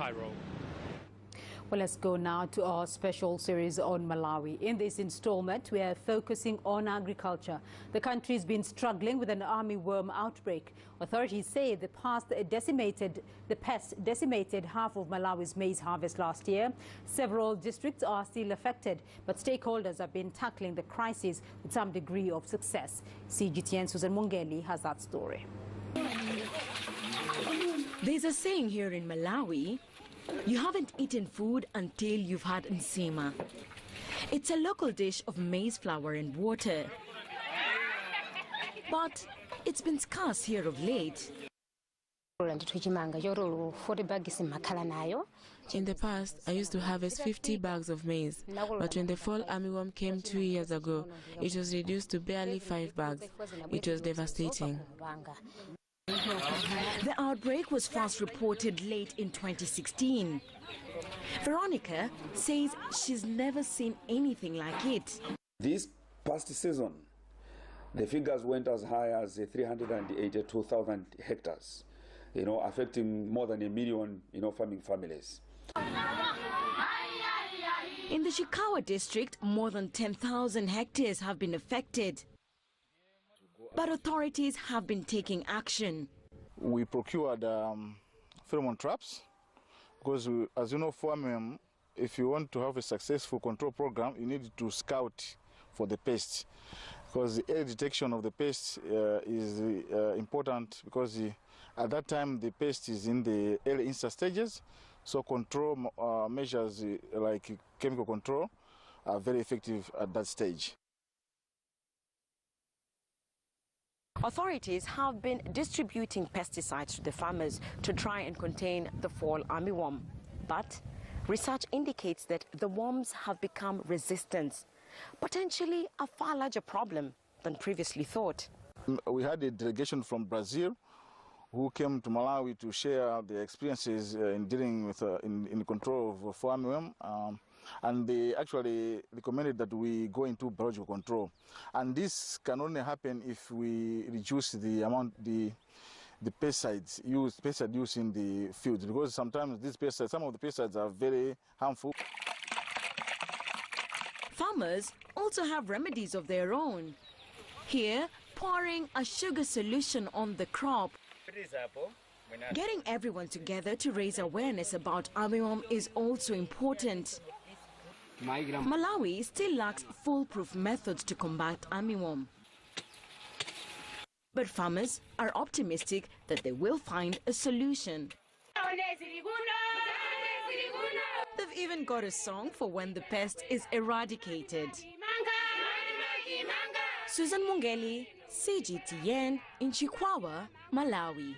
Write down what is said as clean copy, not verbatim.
Cairo. Well, let's go now to our special series on Malawi. In this installment, we are focusing on agriculture. The country's been struggling with an armyworm outbreak. Authorities say the pest decimated half of Malawi's maize harvest last year. Several districts are still affected, but stakeholders have been tackling the crisis with some degree of success. CGTN Susan Mungeli has that story. There's a saying here in Malawi: you haven't eaten food until you've had nsima. It's a local dish of maize flour and water. But it's been scarce here of late. In the past, I used to harvest 50 bags of maize, but when the fall armyworm came 2 years ago, it was reduced to barely 5 bags. It was devastating. The outbreak was first reported late in 2016. Veronica says she's never seen anything like it. This past season, the figures went as high as 382,000 hectares, affecting more than 1 million, farming families. In the Chikawa district, more than 10,000 hectares have been affected. But authorities have been taking action. We procured pheromone traps because, as you know, farming, if you want to have a successful control program, you need to scout for the pests. Because the early detection of the pests is important, because at that time the pest is in the early insect stages. So control measures like chemical control are very effective at that stage. Authorities have been distributing pesticides to the farmers to try and contain the fall armyworm. But research indicates that the worms have become resistant, potentially a far larger problem than previously thought. We had a delegation from Brazil who came to Malawi to share their experiences in dealing with in control of fall armyworm. And they actually recommended that we go into biological control. And this can only happen if we reduce the amount, the pesticide use in the fields, because sometimes these pesticides, some of the pesticides are very harmful. Farmers also have remedies of their own. Here, pouring a sugar solution on the crop. Getting everyone together to raise awareness about armyworm is also important. Malawi still lacks foolproof methods to combat armyworm. But farmers are optimistic that they will find a solution. They've even got a song for when the pest is eradicated. Susan Mungeli, CGTN in Chikwawa, Malawi.